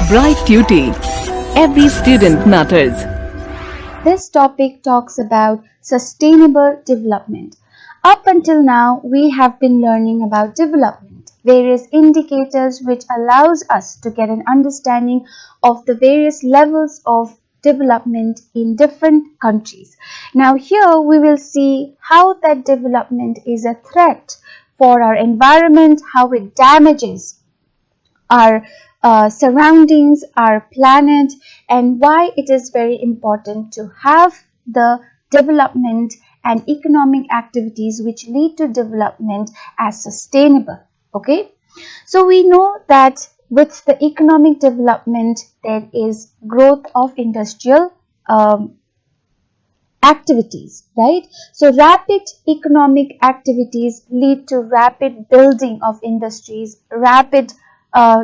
Bright Tuty. Every student matters. This topic talks about sustainable development. Up until now, we have been learning about development, various indicators which allows us to get an understanding of the various levels of development in different countries. Now here we will see how that development is a threat for our environment, how it damages our surroundings, our planet, and why it is very important to have the development and economic activities which lead to development as sustainable. Okay, so we know that with the economic development there is growth of industrial activities, right? So rapid economic activities lead to rapid building of industries, rapid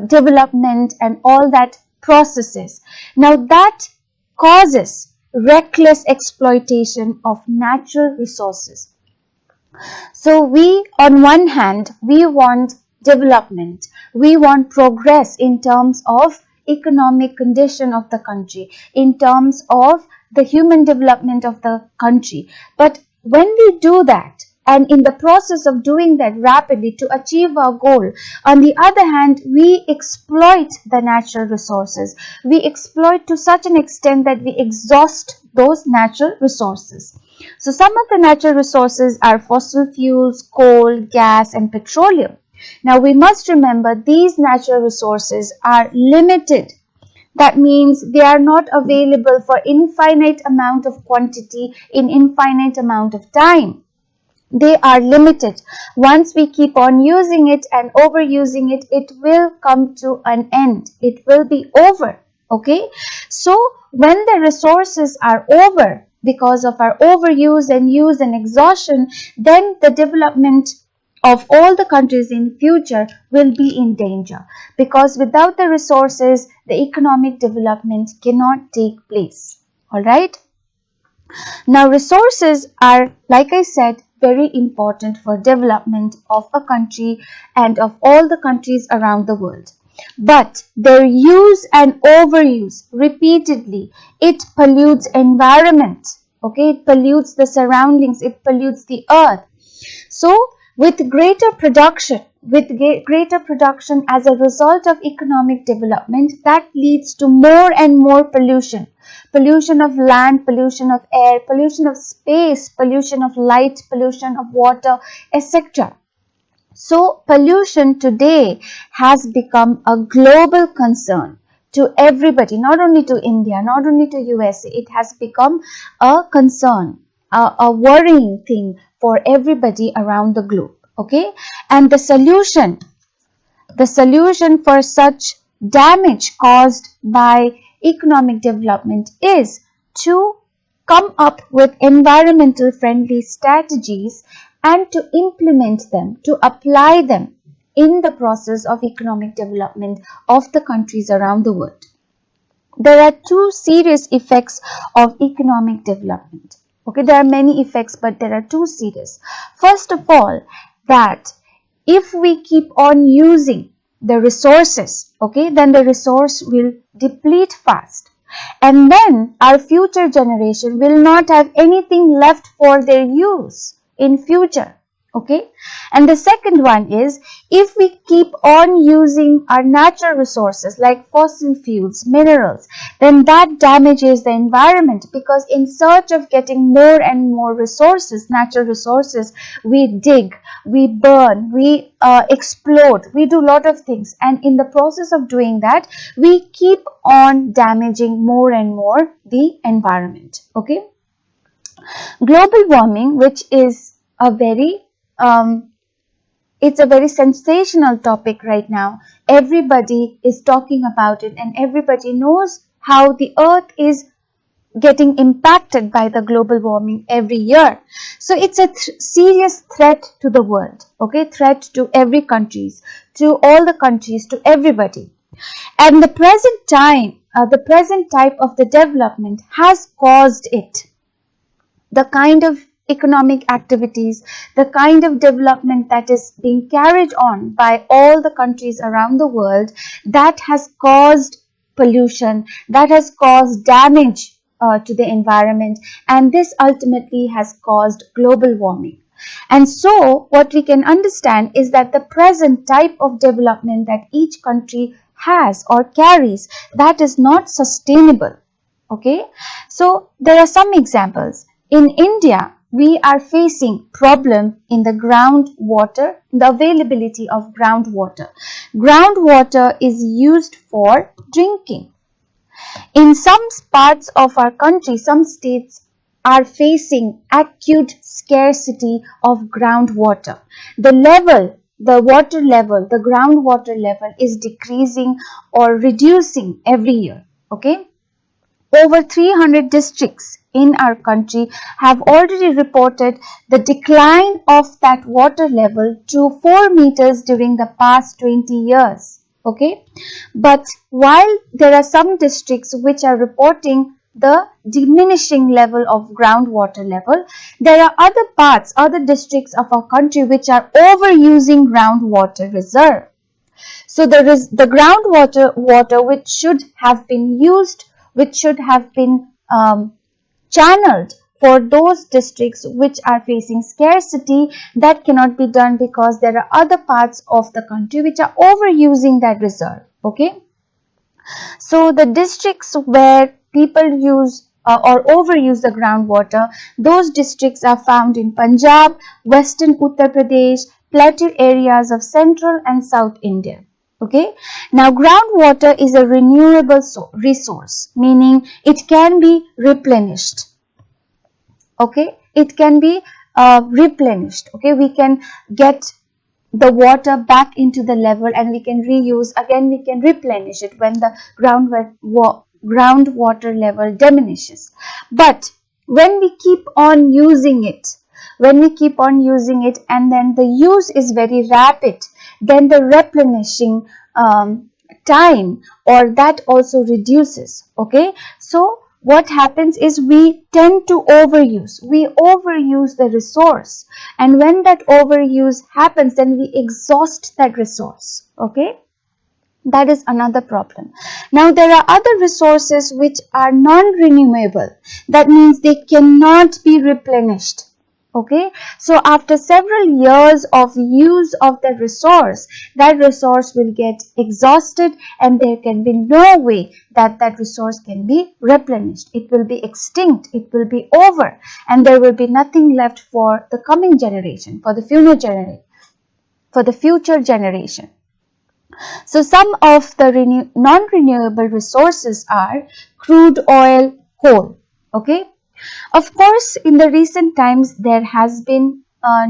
development and all that processes. Now that causes reckless exploitation of natural resources. So we, on one hand, we want development, we want progress in terms of economic condition of the country, in terms of the human development of the country. But when we do that, and in the process of doing that rapidly to achieve our goal, on the other hand, we exploit the natural resources. We exploit to such an extent that we exhaust those natural resources. So some of the natural resources are fossil fuels, coal, gas, and petroleum. Now we must remember these natural resources are limited. That means they are not available for infinite amount of quantity in infinite amount of time. They are limited. Once we keep on using it and overusing it, it will come to an end. It will be over. Okay? So when the resources are over because of our overuse and use and exhaustion, then the development of all the countries in future will be in danger, because without the resources, the economic development cannot take place. All right? Now resources are, like I said, very important for development of a country and of all the countries around the world. But their use and overuse repeatedly, it pollutes environment. Okay, it pollutes the surroundings, it pollutes the earth. So with greater production as a result of economic development, that leads to more and more pollution. Pollution of land, pollution of air, pollution of space, pollution of light, pollution of water, etc. So pollution today has become a global concern to everybody, not only to India, not only to USA. It has become a concern, a worrying thing for everybody around the globe. Okay, and the solution for such damage caused by economic development is to come up with environmental friendly strategies and to implement them, to apply them in the process of economic development of the countries around the world. There are two serious effects of economic development. Okay, there are many effects, but there are two serious. First of all, that if we keep on using the resources, okay, then the resource will deplete fast. And then our future generation will not have anything left for their use in future. Okay, and the second one is, if we keep on using our natural resources like fossil fuels, minerals, then that damages the environment, because in search of getting more and more resources, natural resources, we dig, we burn, we explode, we do a lot of things, and in the process of doing that, we keep on damaging more and more the environment. Okay, global warming, which is a very it's a very sensational topic right now. Everybody is talking about it and everybody knows how the earth is getting impacted by the global warming every year. So it's a serious threat to the world, okay, threat to every countries, to all the countries, to everybody. And the present type of the development has caused it. The kind of economic activities, the kind of development that is being carried on by all the countries around the world, that has caused pollution, that has caused damage to the environment, and this ultimately has caused global warming. And so what we can understand is that the present type of development that each country has or carries, that is not sustainable. Okay, so there are some examples. In India, we are facing problem in the groundwater, the availability of groundwater. Groundwater is used for drinking. In some parts of our country, some states are facing acute scarcity of groundwater. The water level, the groundwater level is decreasing or reducing every year. Okay. Over 300 districts in our country have already reported the decline of that water level to 4 meters during the past 20 years. Okay, but while there are some districts which are reporting the diminishing level of groundwater level, there are other districts of our country which are overusing groundwater reserve. So the groundwater which should have been used, which should have been channeled for those districts which are facing scarcity, that cannot be done because there are other parts of the country which are overusing that reserve. Okay, so the districts where people use or overuse the groundwater, those districts are found in Punjab, Western Uttar Pradesh, plateau areas of Central and South India. Okay, now groundwater is a renewable resource, meaning it can be replenished. Okay, it can be replenished. Okay, we can get the water back into the level and we can reuse again, we can replenish it when the groundwater level diminishes. But when we keep on using it, and then the use is very rapid, then the replenishing time or that also reduces. Okay, so what happens is we tend to overuse the resource, and when that overuse happens, then we exhaust that resource. Okay, that is another problem. Now there are other resources which are non-renewable, that means they cannot be replenished. Okay, so after several years of use of the resource, that resource will get exhausted and there can be no way that that resource can be replenished. It will be extinct, it will be over, and there will be nothing left for the coming generation, for the future generation. So some of the non-renewable resources are crude oil, coal. Okay, of course, in the recent times, there has been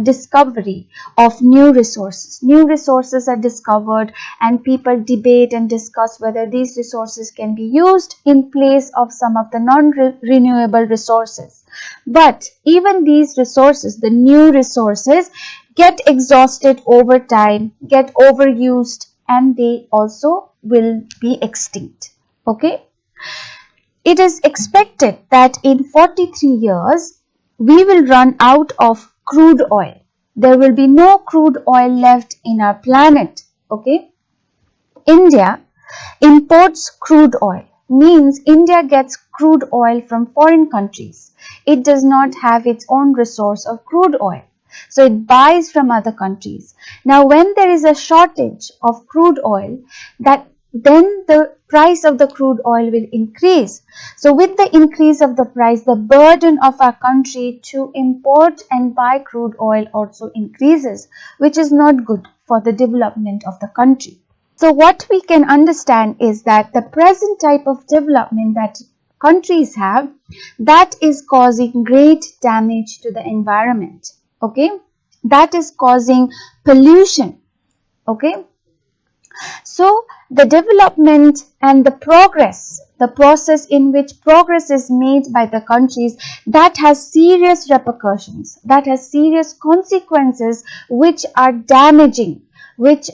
discovery of new resources. New resources are discovered and people debate and discuss whether these resources can be used in place of some of the non-renewable resources. But even these resources, the new resources, get exhausted over time, get overused, and they also will be extinct. Okay. It is expected that in 43 years, we will run out of crude oil. There will be no crude oil left in our planet. Okay. India imports crude oil, means India gets crude oil from foreign countries. It does not have its own resource of crude oil. So it buys from other countries. Now when there is a shortage of crude oil, then the price of the crude oil will increase. So with the increase of the price, the burden of our country to import and buy crude oil also increases, which is not good for the development of the country. So what we can understand is that the present type of development that countries have, that is causing great damage to the environment. Okay, that is causing pollution. Okay, so the development and the process in which progress is made by the countries, that has serious repercussions, that has serious consequences which are damaging, which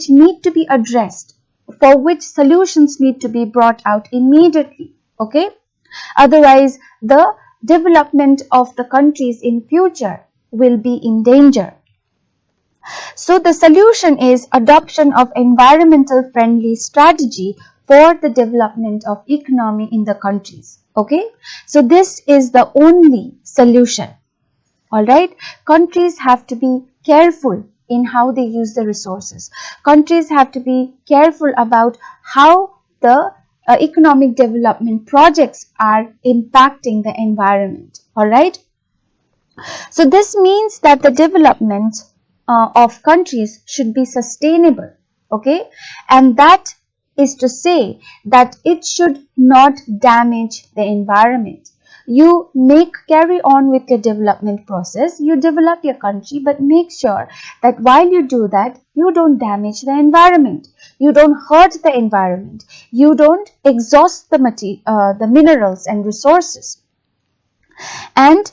need to be addressed, for which solutions need to be brought out immediately. Okay, otherwise the development of the countries in future will be in danger. So the solution is adoption of environmental friendly strategy for the development of economy in the countries. Okay, so this is the only solution. Alright, countries have to be careful in how they use the resources. Countries have to be careful about how the economic development projects are impacting the environment. Alright, so this means that the development of countries should be sustainable. Okay, and that is to say that it should not damage the environment. You carry on with your development process, you develop your country, but make sure that while you do that, you don't damage the environment, you don't hurt the environment, you don't exhaust the minerals and resources. And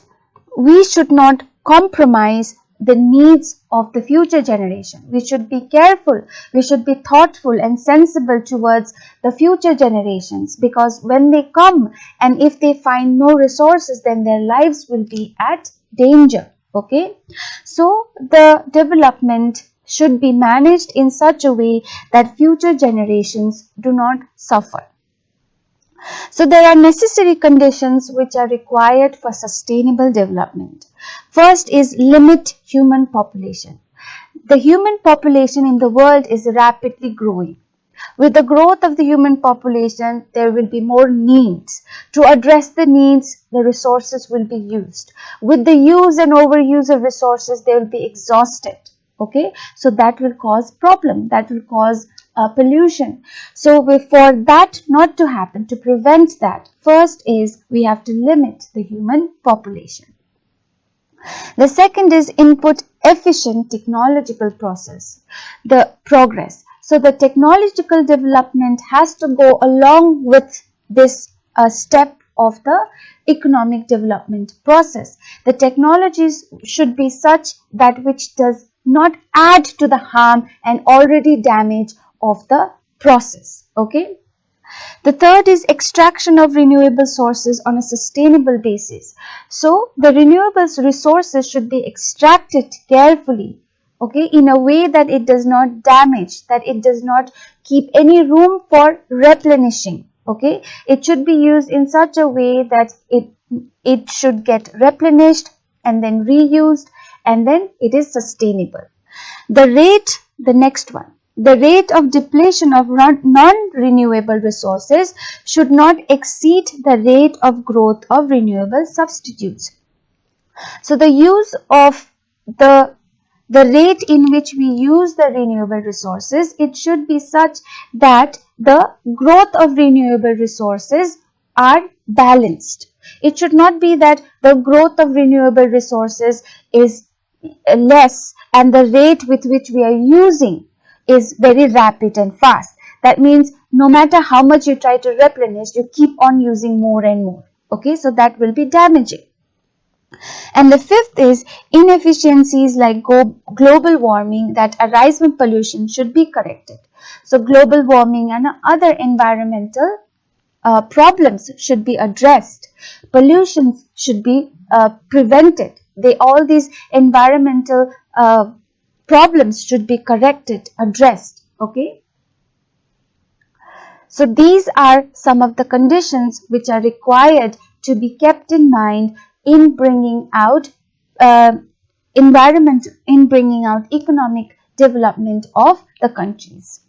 we should not compromise the needs of the future generation. We should be careful, we should be thoughtful and sensible towards the future generations, because when they come and if they find no resources, then their lives will be at danger. Okay, so the development should be managed in such a way that future generations do not suffer. So there are necessary conditions which are required for sustainable development. First is limit human population. The human population in the world is rapidly growing. With the growth of the human population, there will be more needs. To address the needs, the resources will be used. With the use and overuse of resources, they will be exhausted. Okay, so that will cause problem, that will cause pollution. So for that not to happen, to prevent that, first is we have to limit the human population. The second is input efficient technological progress. So the technological development has to go along with this step of the economic development process. The technologies should be such that which does not add to the harm and already damage of the process. Okay. The third is extraction of renewable sources on a sustainable basis. So the renewable resources should be extracted carefully, okay, in a way that it does not damage, that it does not keep any room for replenishing. Okay, it should be used in such a way that it should get replenished and then reused, and then it is sustainable. The next one. The rate of depletion of non-renewable resources should not exceed the rate of growth of renewable substitutes. So the use of the rate in which we use the renewable resources, it should be such that the growth of renewable resources are balanced. It should not be that the growth of renewable resources is less and the rate with which we are using is very rapid and fast. That means no matter how much you try to replenish, you keep on using more and more. Okay, so that will be damaging. And the fifth is inefficiencies like global warming that arise from pollution should be corrected. So global warming and other environmental problems should be addressed. Pollution should be prevented. All these environmental problems should be corrected, addressed. Okay. So these are some of the conditions which are required to be kept in mind in bringing out economic development of the countries.